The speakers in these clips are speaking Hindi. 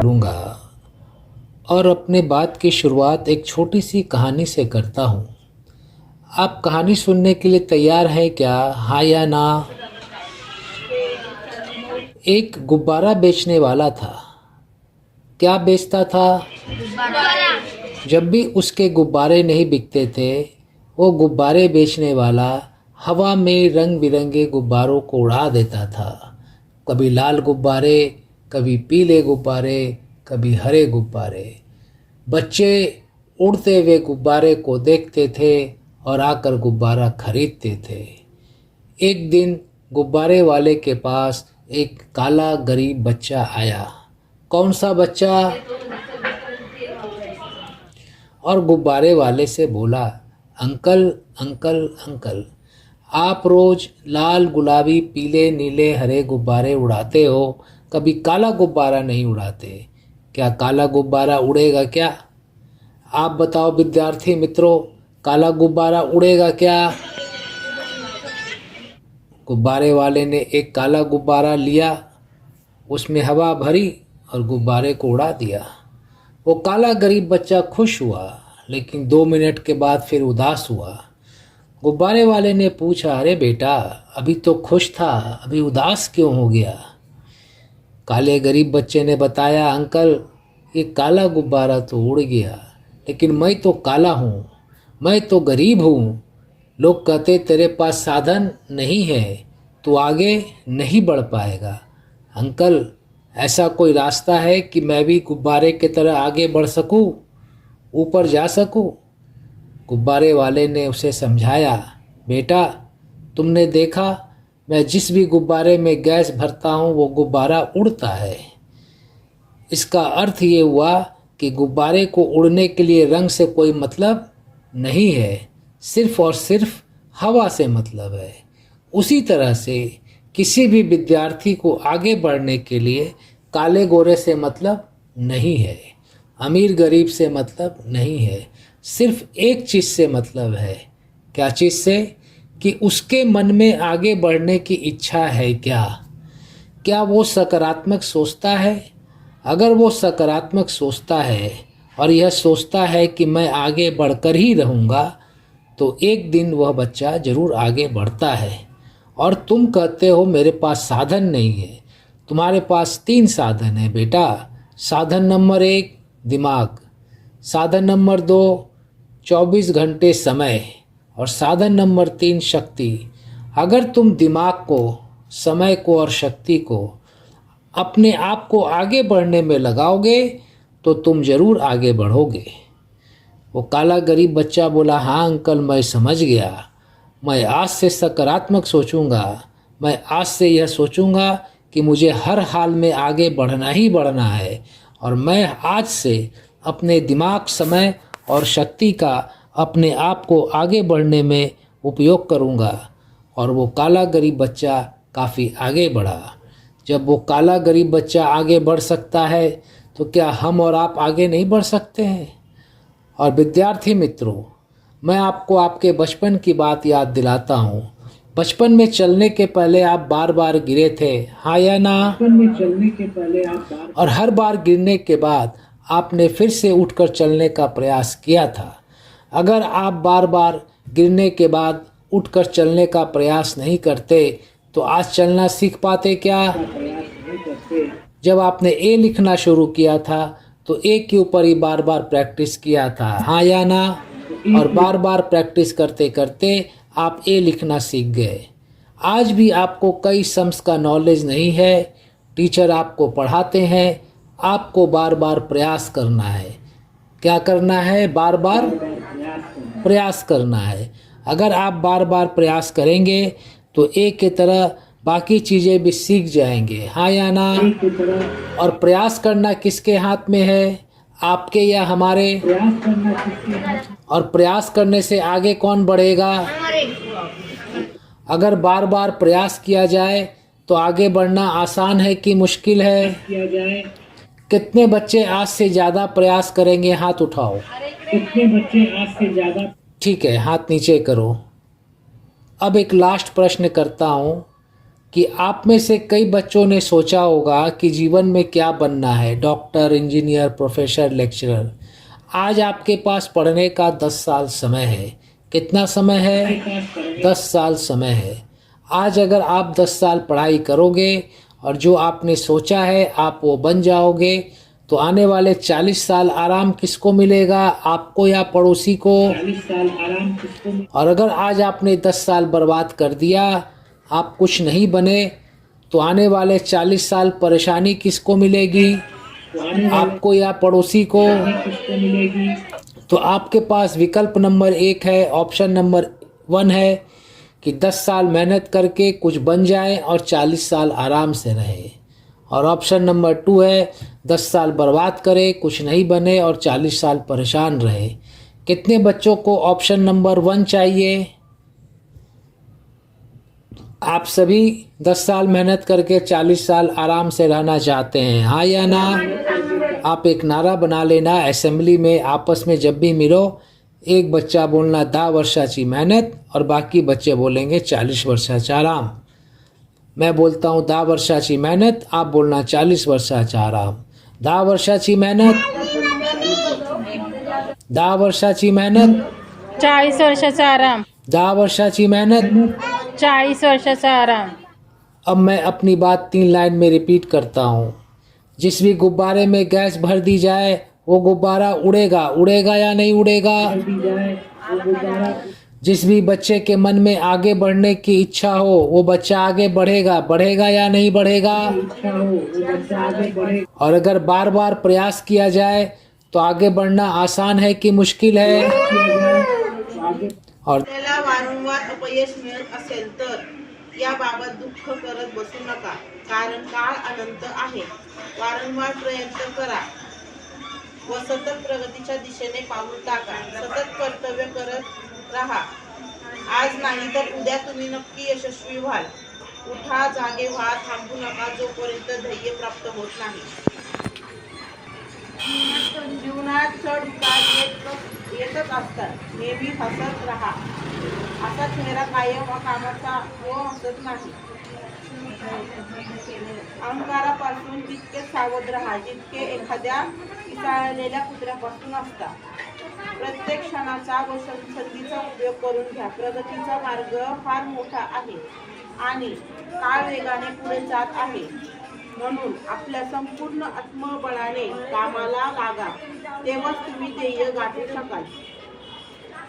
लूँगा और अपने बात की शुरुआत एक छोटी सी कहानी से करता हूँ। आप कहानी सुनने के लिए तैयार हैं क्या? हाँ या ना? एक गुब्बारा बेचने वाला था। क्या बेचता था? जब भी उसके गुब्बारे नहीं बिकते थे, वो गुब्बारे बेचने वाला हवा में रंग बिरंगे गुब्बारों को उड़ा देता था। कभी लाल गुब्बारे, कभी पीले गुब्बारे, कभी हरे गुब्बारे। बच्चे उड़ते हुए गुब्बारे को देखते थे और आकर गुब्बारा खरीदते थे। एक दिन गुब्बारे वाले के पास एक काला गरीब बच्चा आया। कौन सा बच्चा? और गुब्बारे वाले से बोला, अंकल अंकल अंकल, आप रोज़ लाल गुलाबी पीले नीले हरे गुब्बारे उड़ाते हो, कभी काला गुब्बारा नहीं उड़ाते। क्या काला गुब्बारा उड़ेगा क्या? आप बताओ विद्यार्थी मित्रों, काला गुब्बारा उड़ेगा क्या? गुब्बारे वाले ने एक काला गुब्बारा लिया, उसमें हवा भरी और गुब्बारे को उड़ा दिया। वो काला गरीब बच्चा खुश हुआ, लेकिन 2 मिनट के बाद फिर उदास हुआ। गुब्बारे वाले ने पूछा, अरे बेटा, अभी तो खुश था, अभी उदास क्यों हो गया? काले गरीब बच्चे ने बताया, अंकल, ये काला गुब्बारा तो उड़ गया, लेकिन मैं तो काला हूँ, मैं तो गरीब हूँ। लोग कहते तेरे पास साधन नहीं है, तू आगे नहीं बढ़ पाएगा। अंकल, ऐसा कोई रास्ता है कि मैं भी गुब्बारे की तरह आगे बढ़ सकूं, ऊपर जा सकूं? गुब्बारे वाले ने उसे समझाया, बेटा, तुमने देखा, मैं जिस भी गुब्बारे में गैस भरता हूं वो गुब्बारा उड़ता है। इसका अर्थ ये हुआ कि गुब्बारे को उड़ने के लिए रंग से कोई मतलब नहीं है, सिर्फ और सिर्फ हवा से मतलब है। उसी तरह से किसी भी विद्यार्थी को आगे बढ़ने के लिए काले गोरे से मतलब नहीं है, अमीर गरीब से मतलब नहीं है, सिर्फ एक चीज़ से मतलब है। क्या चीज़ से? कि उसके मन में आगे बढ़ने की इच्छा है क्या? क्या वो सकारात्मक सोचता है? अगर वो सकारात्मक सोचता है और यह सोचता है कि मैं आगे बढ़कर ही रहूँगा, तो एक दिन वह बच्चा ज़रूर आगे बढ़ता है। और तुम कहते हो मेरे पास साधन नहीं है। तुम्हारे पास 3 साधन है बेटा। साधन नंबर 1 दिमाग, साधन नंबर 2 24 घंटे समय, और साधन नंबर 3 शक्ति। अगर तुम दिमाग को, समय को और शक्ति को अपने आप को आगे बढ़ने में लगाओगे तो तुम ज़रूर आगे बढ़ोगे। वो काला गरीब बच्चा बोला, हाँ अंकल, मैं समझ गया। मैं आज से सकारात्मक सोचूंगा। मैं आज से यह सोचूंगा कि मुझे हर हाल में आगे बढ़ना ही बढ़ना है, और मैं आज से अपने दिमाग, समय और शक्ति का अपने आप को आगे बढ़ने में उपयोग करूंगा। और वो काला गरीब बच्चा काफ़ी आगे बढ़ा। जब वो काला गरीब बच्चा आगे बढ़ सकता है, तो क्या हम और आप आगे नहीं बढ़ सकते हैं? और विद्यार्थी मित्रों, मैं आपको आपके बचपन की बात याद दिलाता हूँ। बचपन में चलने के पहले आप बार बार गिरे थे, हाँ या ना? बचपन में चलने के पहले आप और हर बार गिरने के बाद आपने फिर से उठकर चलने का प्रयास किया था। अगर आप बार बार गिरने के बाद उठकर चलने का प्रयास नहीं करते तो आज चलना सीख पाते क्या? जब आपने ए लिखना शुरू किया था तो ए के ऊपर ही बार बार प्रैक्टिस किया था, हाँ या ना? और बार बार प्रैक्टिस करते करते आप ए लिखना सीख गए। आज भी आपको कई सम्स का नॉलेज नहीं है। टीचर आपको पढ़ाते हैं, आपको बार बार प्रयास करना है। क्या करना है? बार बार प्रयास करना है। अगर आप बार बार प्रयास करेंगे तो एक की तरह बाकी चीज़ें भी सीख जाएंगे, हाँ या ना? और प्रयास करना किसके हाथ में है, आपके या हमारे? और प्रयास करने से आगे कौन बढ़ेगा? अगर बार बार प्रयास किया जाए तो आगे बढ़ना आसान है कि मुश्किल है? कितने बच्चे आज से ज़्यादा प्रयास करेंगे? हाथ उठाओ। कितने बच्चे आज से ज़्यादा? ठीक है, हाथ नीचे करो। अब एक लास्ट प्रश्न करता हूँ। कि आप में से कई बच्चों ने सोचा होगा कि जीवन में क्या बनना है, डॉक्टर, इंजीनियर, प्रोफेसर, लेक्चरर। आज आपके पास पढ़ने का 10 साल समय है। कितना समय है? 10 साल समय है। आज अगर आप 10 साल पढ़ाई करोगे और जो आपने सोचा है आप वो बन जाओगे, तो आने वाले 40 साल आराम किसको मिलेगा, आपको या पड़ोसी को? 40 साल आराम किसको? और अगर आज आपने 10 साल बर्बाद कर दिया, आप कुछ नहीं बने, तो आने वाले 40 साल परेशानी किसको मिलेगी, आपको या पड़ोसी को? तो आपके पास विकल्प नंबर 1 है, ऑप्शन नंबर 1 है कि 10 साल मेहनत करके कुछ बन जाए और 40 साल आराम से रहे। और ऑप्शन नंबर 2 है 10 साल बर्बाद करे, कुछ नहीं बने और 40 साल परेशान रहे। कितने बच्चों को ऑप्शन नंबर 1 चाहिए? आप सभी 10 साल मेहनत करके 40 साल आराम से रहना चाहते हैं, हाँ या ना? आप एक नारा बना लेना, असेंबली में आपस में जब भी मिलो, एक बच्चा बोलना 10 वर्षाची मेहनत और बाकी बच्चे बोलेंगे 40 वर्षाचा आराम। मैं बोलता हूँ 10 वर्षाची मेहनत, आप बोलना 40 वर्षाचा आराम। 10 वर्षाची मेहनत, 10 वर्षाची मेहनत, 40 वर्षाचा आराम, 10 वर्षाची मेहनत। 40 वर्षाचा आराम। अब मैं अपनी बात 3 लाइन में रिपीट करता हूँ। जिस भी गुब्बारे में गैस भर दी जाए वो गुब्बारा उड़ेगा, उड़ेगा या नहीं उड़ेगा? जिस भी बच्चे के मन में आगे बढ़ने की इच्छा हो वो बच्चा आगे बढ़ेगा, बढ़ेगा या नहीं बढ़ेगा? और अगर बार बार प्रयास किया जाए तो आगे बढ़ना आसान है कि मुश्किल है? और आपल्याला वारंवार अपयश मिळत असेल तर याबाबत दुःख करत बसू नका, कारण काळ अनंत आहे. वारंवार प्रयत्न करा व सतत प्रगतीच्या दिशेने पाऊल टाका. सतत कर्तव्य करत राहा. आज नाही तर उद्या तुम्ही नक्की यशस्वी व्हाल. उठा, जागे व्हा, थांबू नका जोपर्यंत ध्येय प्राप्त होत नाही. जीवनात चढ उतार येतच असतात. नेहमी हसत राहा. असा चेहरा कायम कामाचा व हसत नाही. अहंकारापासून तितके सावध राहा जितके एखाद्या पिसाळलेल्या कुत्र्यापासून असतात. प्रत्येक क्षणाचा व संधीचा उपयोग करून घ्या. प्रगतीचा मार्ग फार मोठा आहे आणि काळ वेगाने पुढे जात आहे. म्हणून आपल्या संपूर्ण आत्मबळाने कामाला लागा, तेव्हाच तुम्ही ध्येय गाठू शकाल.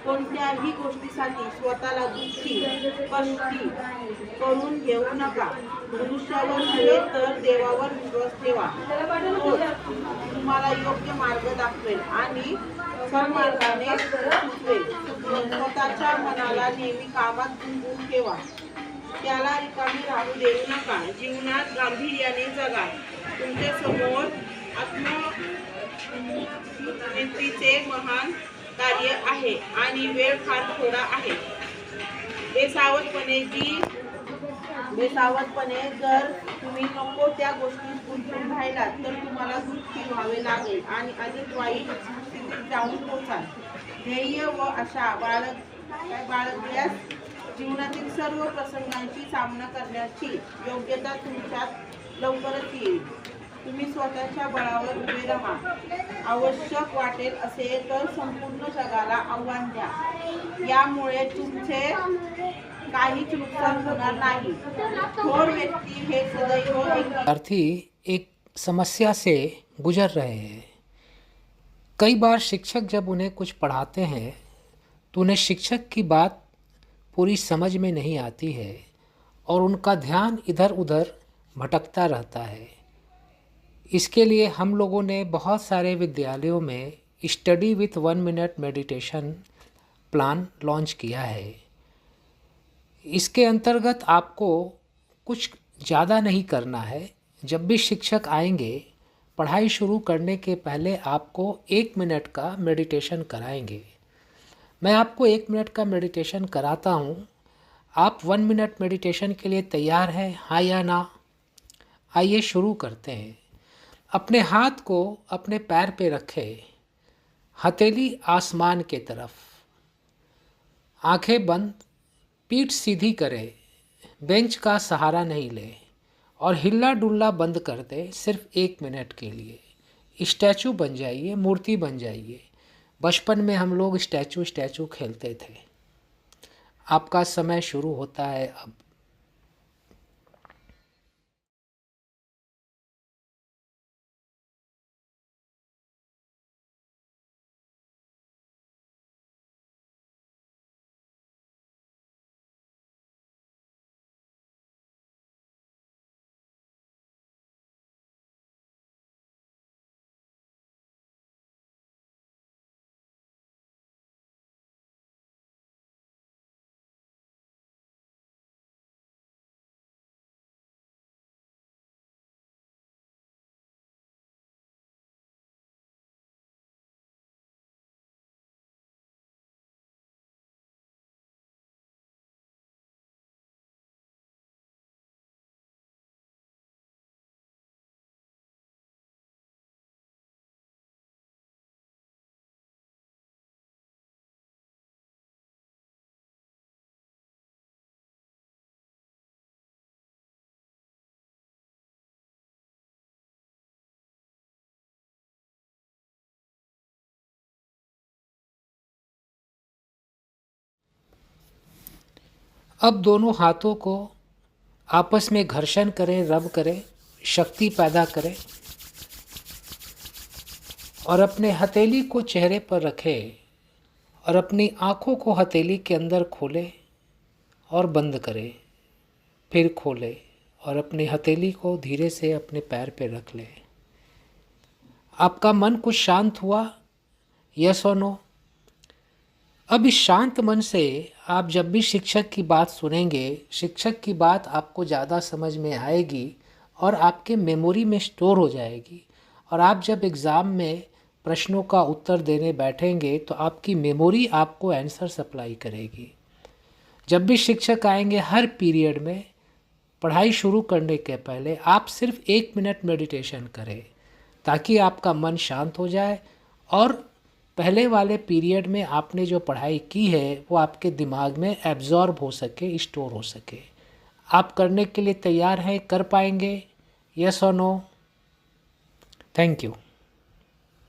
कोणत्याही गोष्टीसाठी स्वतःला दुःखी, कष्टी करून घेऊ नका. मनुष्यावर नव्हे तर देवावर विश्वास ठेवा. तो तुम्हाला योग्य मार्ग दाखवेल आणि सन्मार्गाने सुचवेल. स्वतःच्या मनाला नेहमी कामात गुंतवून ठेवा. त्याला रिकामी राहू देऊ नका. जीवनात गांभीर्याने जगा. तुमच्या समोर आत्मनिर्भरतेचे महान कार्य आहे आणि वेळ फार थोडा आहे. बेसावधपणे जर तुम्ही नको त्या गोष्टीत गुंतून राहिलात तर तुम्हाला दुःखी व्हावे लागेल आणि अधिक वाईट स्थितीत जाऊन पोचाल. ध्येय व आशा बाळगल्यास जीवनातील सर्व प्रसंगांशी सामना करण्याची योग्यता तुमच्यात लवकरच येईल. तुम्ही स्वतःच्या बळावर उभे राहा. आवश्यक वाटेल असेल तर संपूर्ण जगाला आव्हान द्या. यामुळे तुमचे काहीच नुकसान होणार नाही. थोर व्यक्ती हे सदैव विद्यार्थी एक समस्या से गुजर रहे हैं। कई बार शिक्षक जब उन्हें कुछ पढ़ाते हैं तो उन्हें शिक्षक की बात पूरी समझ में नहीं आती है और उनका ध्यान इधर उधर भटकता रहता है। इसके लिए हम लोगों ने बहुत सारे विद्यालयों में study with 1 minute meditation plan launch किया है। इसके अंतर्गत आपको कुछ ज़्यादा नहीं करना है। जब भी शिक्षक आएंगे पढ़ाई शुरू करने के पहले आपको 1 मिनट का मेडिटेशन कराएंगे। मैं आपको 1 मिनट का मेडिटेशन कराता हूँ। आप 1 मिनट मेडिटेशन के लिए तैयार हैं, हाँ या ना? आइए शुरू करते हैं। अपने हाथ को अपने पैर पे रखें, हथेली आसमान के तरफ, आंखें बंद, पीठ सीधी करें, बेंच का सहारा नहीं लें और हिल्ला डुल्ला बंद कर दें सिर्फ 1 मिनट के लिए। स्टैचू बन जाइए, मूर्ति बन जाइए। बचपन में हम लोग स्टैचू खेलते थे। आपका समय शुरू होता है अब। अब दोनों हाथों को आपस में घर्षण करें, रब करें, शक्ति पैदा करें और अपने हथेली को चेहरे पर रखें और अपनी आँखों को हथेली के अंदर खोलें और बंद करें, फिर खोलें और अपनी हथेली को धीरे से अपने पैर पे रख लें। आपका मन कुछ शांत हुआ? यस और नो? अब इस शांत मन से आप जब भी शिक्षक की बात सुनेंगे, शिक्षक की बात आपको ज़्यादा समझ में आएगी और आपके मेमोरी में स्टोर हो जाएगी। और आप जब एग्ज़ाम में प्रश्नों का उत्तर देने बैठेंगे तो आपकी मेमोरी आपको आंसर सप्लाई करेगी। जब भी शिक्षक आएंगे हर पीरियड में, पढ़ाई शुरू करने के पहले आप सिर्फ 1 मिनट मेडिटेशन करें ताकि आपका मन शांत हो जाए और पहले वाले पीरियड में आपने जो पढ़ाई की है वो आपके दिमाग में एब्जॉर्ब हो सके, स्टोर हो सके। आप करने के लिए तैयार हैं? कर पाएंगे? यस और नो? Thank you.